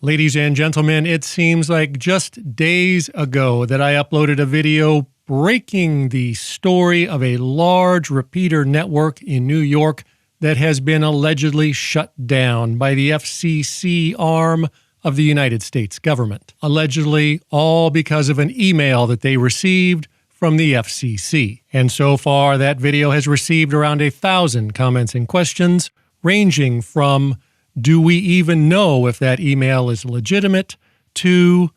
Ladies and gentlemen, it seems like just days ago that I uploaded a video breaking the story of a large repeater network in New York that has been allegedly shut down by the FCC arm of the United States government. Allegedly, all because of an email that they received from the FCC. And so far, that video has received around 1,000 comments and questions, ranging from, do we even know if that email is legitimate, to,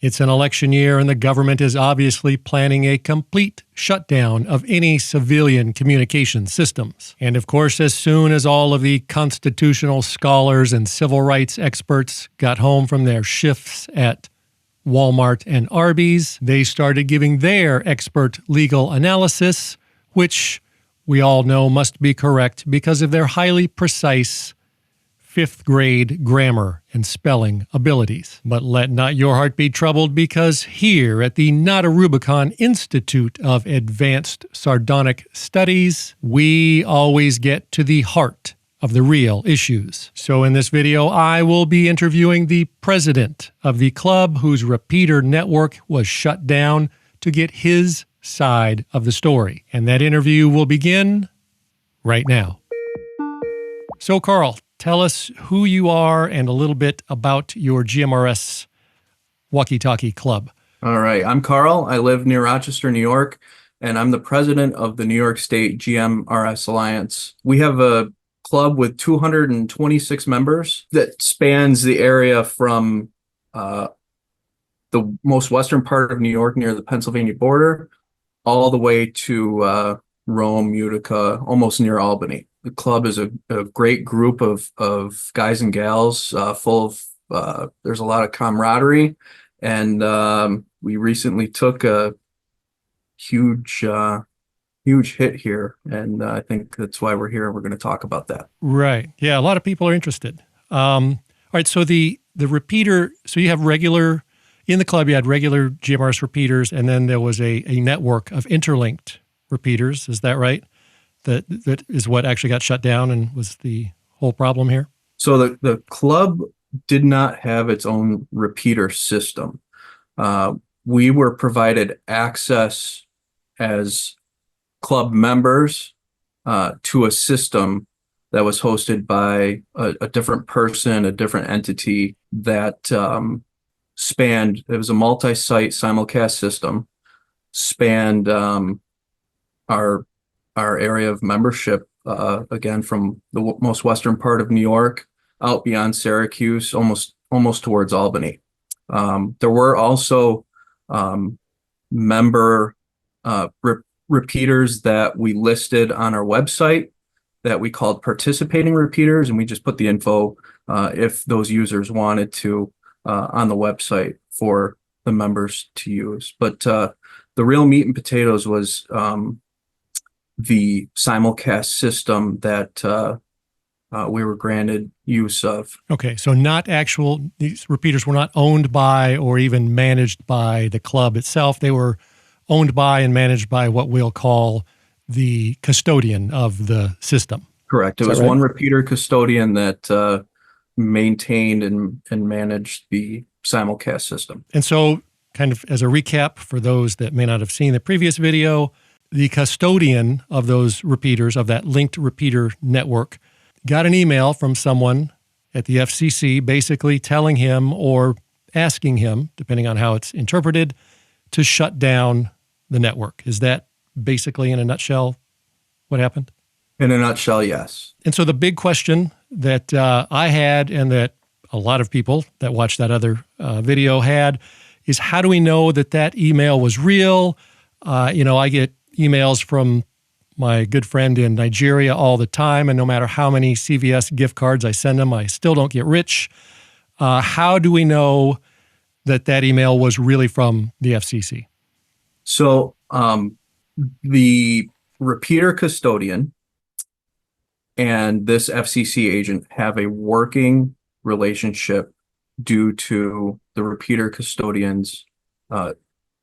it's an election year and the government is obviously planning a complete shutdown of any civilian communication systems. And of course, as soon as all of the constitutional scholars and civil rights experts got home from their shifts at Walmart and Arby's, they started giving their expert legal analysis, which we all know must be correct because of their highly precise fifth grade grammar and spelling abilities. But let not your heart be troubled, because here at the Not a Rubicon Institute of Advanced Sardonic Studies, we always get to the heart of the real issues. So in this video, I will be interviewing the president of the club whose repeater network was shut down to get his side of the story. And that interview will begin right now. So Carl, tell us who you are and a little bit about your GMRS walkie-talkie club. All right. I'm Carl. I live near Rochester, New York, and I'm the president of the New York State GMRS Alliance. We have a club with 226 members that spans the area from the most western part of New York near the Pennsylvania border all the way to Rome, Utica, almost near Albany. The club is a great group of guys and gals, full of, there's a lot of camaraderie. And we recently took a huge hit here. And I think that's why we're here. We're going to talk about that. Right. Yeah, a lot of people are interested. All right, so the repeater, so you have regular, in the club you had regular GMRS repeaters, and then there was a network of interlinked repeaters. Is that right? That is what actually got shut down and was the whole problem here? So the club did not have its own repeater system. We were provided access as club members to a system that was hosted by a different person, a different entity that spanned, it was a multi-site simulcast system, spanned our area of membership, again, from the most western part of New York out beyond Syracuse, almost towards Albany. There were also member repeaters that we listed on our website that we called participating repeaters, and we just put the info if those users wanted to on the website for the members to use. But the real meat and potatoes was the simulcast system that we were granted use of. Okay, so these repeaters were not owned by or even managed by the club itself. They were owned by and managed by what we'll call the custodian of the system. Correct. It was right? One repeater custodian that maintained and managed the simulcast system. And so, kind of as a recap for those that may not have seen the previous video, the custodian of those repeaters, of that linked repeater network, got an email from someone at the FCC basically telling him or asking him, depending on how it's interpreted, to shut down the network. Is that basically, in a nutshell, what happened? In a nutshell, yes. And so the big question that I had, and that a lot of people that watched that other video had, is how do we know that that email was real? I get emails from my good friend in Nigeria all the time, and no matter how many CVS gift cards I send them, I still don't get rich. How do we know that that email was really from the FCC? So the repeater custodian and this FCC agent have a working relationship due to the repeater custodian's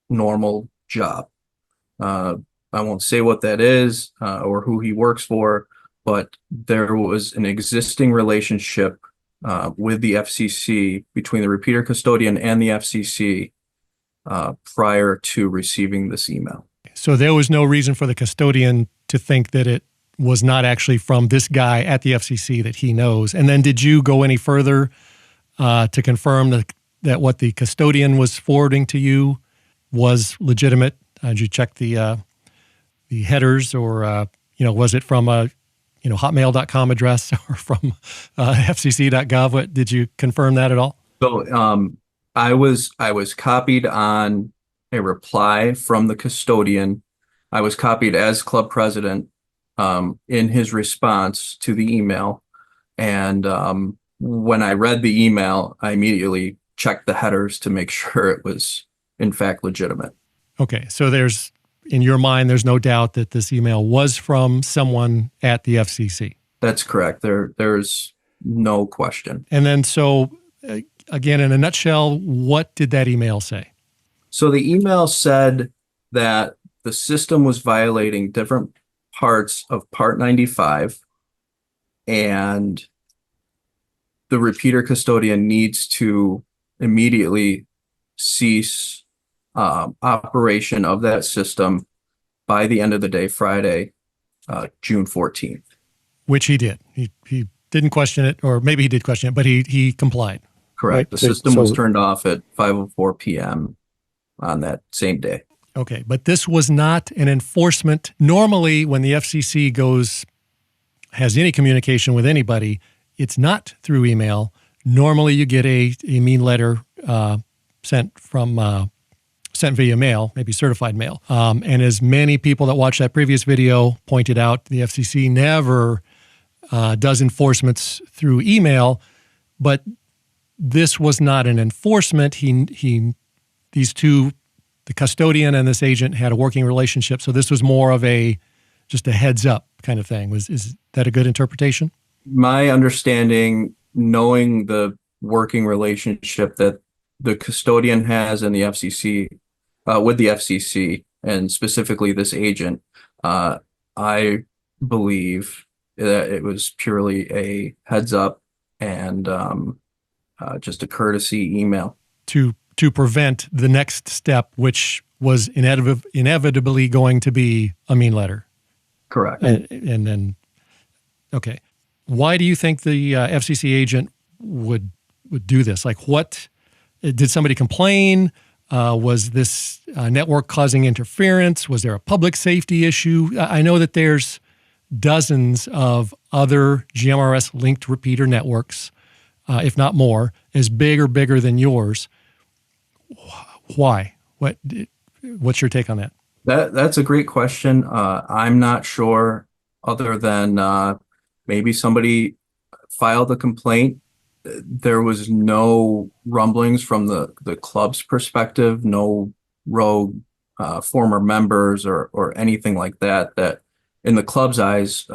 normal job. I won't say what that is or who he works for, but there was an existing relationship with the FCC, between the repeater custodian and the FCC, prior to receiving this email. So there was no reason for the custodian to think that it was not actually from this guy at the FCC that he knows. And then did you go any further to confirm that what the custodian was forwarding to you was legitimate? Did you check the headers, or was it from a hotmail.com address or from fcc.gov? What, did you confirm that at all? So I was copied on a reply from the custodian. I was copied as club president in his response to the email. And when I read the email, I immediately checked the headers to make sure it was in fact legitimate. Okay. So in your mind, there's no doubt that this email was from someone at the FCC. That's correct. There's no question. And then, so again, in a nutshell, what did that email say? So the email said that the system was violating different parts of Part 95, and the repeater custodian needs to immediately cease operation of that system by the end of the day, Friday, June 14th. Which he did. He didn't question it, or maybe he did question it, but he complied. Correct. Right. The system was turned off at 5:04 p.m. on that same day. Okay, but this was not an enforcement. Normally, when the FCC has any communication with anybody, it's not through email. Normally, you get a mean letter sent via mail, maybe certified mail. And as many people that watched that previous video pointed out, the FCC never does enforcements through email, but this was not an enforcement. These two, the custodian and this agent, had a working relationship. So this was more of just a heads up kind of thing. Is that a good interpretation? My understanding, knowing the working relationship that the custodian has and the FCC, with the FCC, and specifically this agent, I believe that it was purely a heads up and just a courtesy email to prevent the next step, which was inevitably going to be a mean letter. Correct. And then, okay, why do you think the FCC agent would do this? Like, what did somebody complain? Was this network causing interference? Was there a public safety issue? I know that there's dozens of other GMRS linked repeater networks, if not more, as big or bigger than yours. Why? What's your take on that? That's a great question. I'm not sure, other than maybe somebody filed a complaint. There was no rumblings from the club's perspective, no rogue former members or anything like that, that in the club's eyes,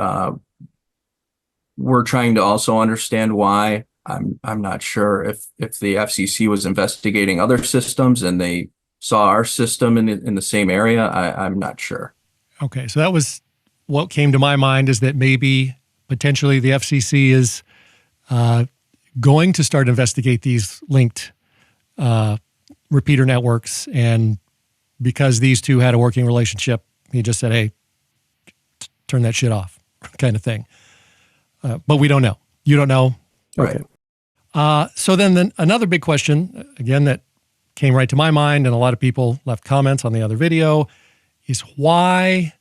we're trying to also understand why. I'm not sure if the FCC was investigating other systems and they saw our system in the same area. I'm not sure. Okay, so that was what came to my mind, is that maybe potentially the FCC is going to start investigate these linked repeater networks, and because these two had a working relationship, he just said, "Hey, turn that shit off," kind of thing. But we don't know. You don't know. Right. So then another big question, again, that came right to my mind, and a lot of people left comments on the other video, is why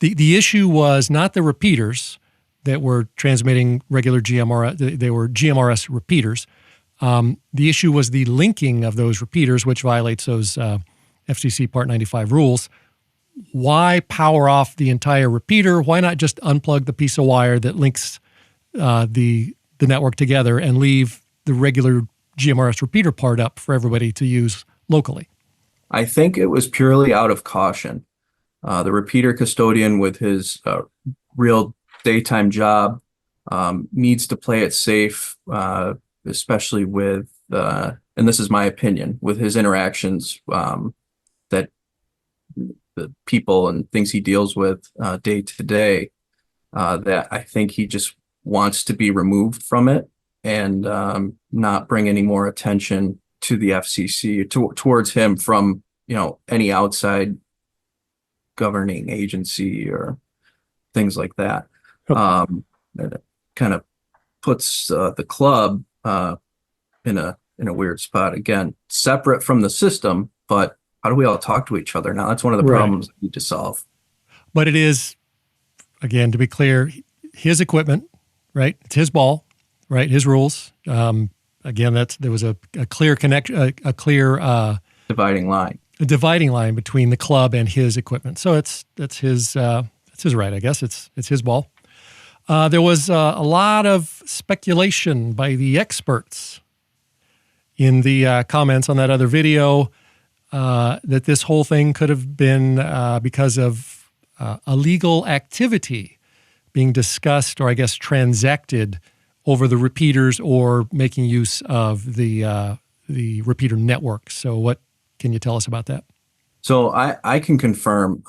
the issue was not the repeaters that were transmitting regular GMRS. They were GMRS repeaters. The issue was the linking of those repeaters, which violates those FCC Part 95 rules. Why power off the entire repeater? Why not just unplug the piece of wire that links the network together and leave the regular GMRS repeater part up for everybody to use locally? I think it was purely out of caution. The repeater custodian, with his real daytime job, needs to play it safe, especially with, and this is my opinion, with his interactions that the people and things he deals with day to day, that I think he just wants to be removed from it. and not bring any more attention to the FCC towards him from, any outside governing agency or things like that. It kind of puts the club in a weird spot, again, separate from the system, but how do we all talk to each other now? That's one of the problems we need to solve. But it is, again, to be clear, his equipment, right? It's his ball, right? His rules. Again, there was a clear Dividing line. A dividing line between the club and his equipment. So that's his right, I guess. It's his ball. There was a lot of speculation by the experts in the comments on that other video that this whole thing could have been because of illegal activity being discussed, or I guess transacted over the repeaters, or making use of the repeater network. So what can you tell us about that? So I can confirm,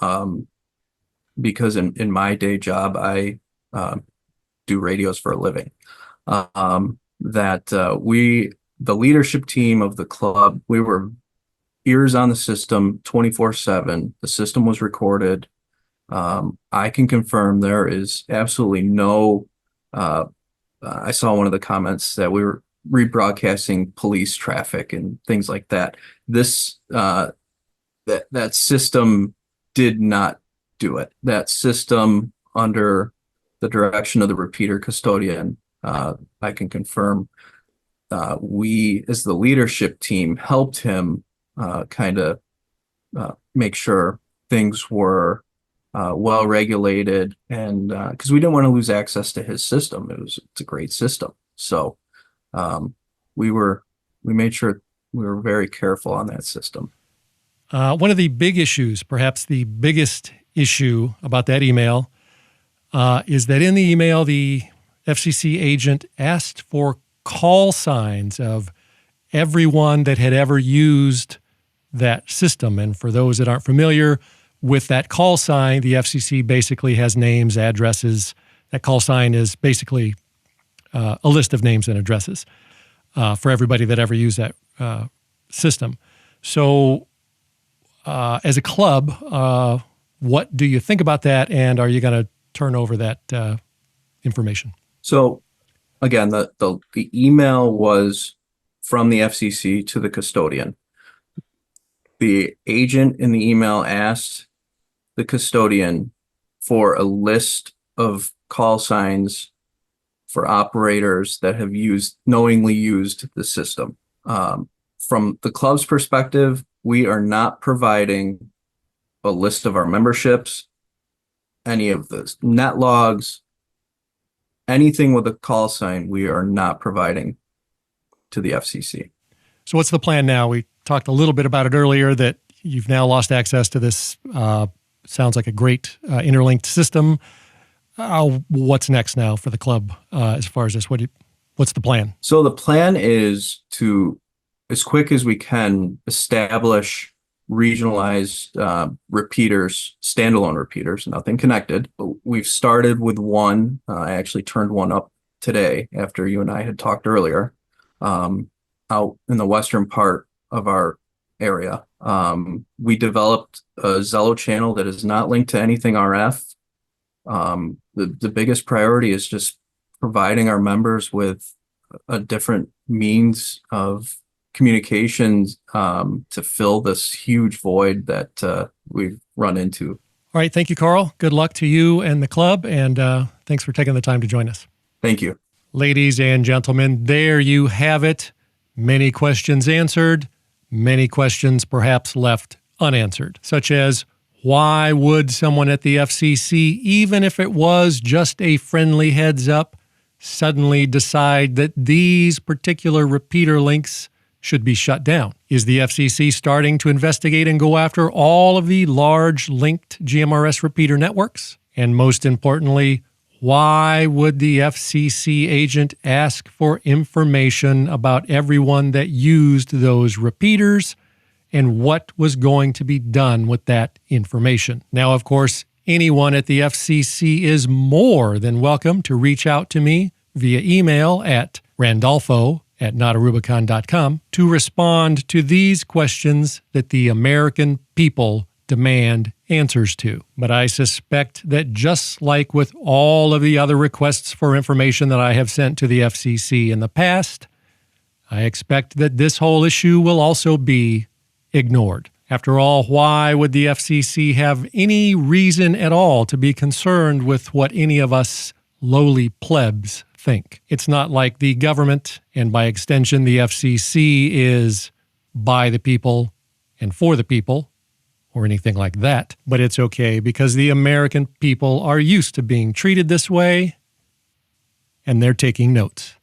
because in my day job, I do radios for a living, that the leadership team of the club, we were ears on the system 24/7. The system was recorded. I can confirm there is absolutely no, I saw one of the comments that we were rebroadcasting police traffic and things like that. That system did not do it. That system, under the direction of the repeater custodian, I can confirm, we as the leadership team helped him kind of make sure things were well regulated, and because we didn't want to lose access to his system. It's a great system. So we made sure we were very careful on that system. One of the big issues, perhaps the biggest issue about that email, is that in the email, the FCC agent asked for call signs of everyone that had ever used that system. And for those that aren't familiar with that call sign, the FCC basically has names, addresses. That call sign is basically a list of names and addresses for everybody that ever used that system. So as a club, what do you think about that? And are you going to turn over that information? So again, the email was from the FCC to the custodian. The agent in the email asked the custodian for a list of call signs for operators that have knowingly used the system. From the club's perspective, we are not providing a list of our memberships, any of the net logs, anything with a call sign, we are not providing to the FCC. So what's the plan now? We talked a little bit about it earlier, that you've now lost access to this, sounds like a great interlinked system. What's next now for the club as far as this? What's the plan? So the plan is to, as quick as we can, establish regionalized repeaters, standalone repeaters, nothing connected. We've started with one. I actually turned one up today after you and I had talked earlier, out in the western part of our area. We developed a Zello channel that is not linked to anything RF. The biggest priority is just providing our members with a different means of communications to fill this huge void that we've run into. All right. Thank you, Carl. Good luck to you and the club. And thanks for taking the time to join us. Thank you. Ladies and gentlemen, there you have it. Many questions answered, many questions perhaps left unanswered, such as, why would someone at the FCC, even if it was just a friendly heads up, suddenly decide that these particular repeater links should be shut down? Is the FCC starting to investigate and go after all of the large linked GMRS repeater networks? And most importantly, why would the FCC agent ask for information about everyone that used those repeaters, and what was going to be done with that information? Now, of course, anyone at the FCC is more than welcome to reach out to me via email at Randolfo@notarubicon.com, to respond to these questions that the American people demand answers to. But I suspect that just like with all of the other requests for information that I have sent to the FCC in the past, I expect that this whole issue will also be ignored. After all, why would the FCC have any reason at all to be concerned with what any of us lowly plebs think? It's not like the government, and by extension the FCC, is by the people and for the people, or anything like that. But it's okay, because the American people are used to being treated this way, and they're taking notes.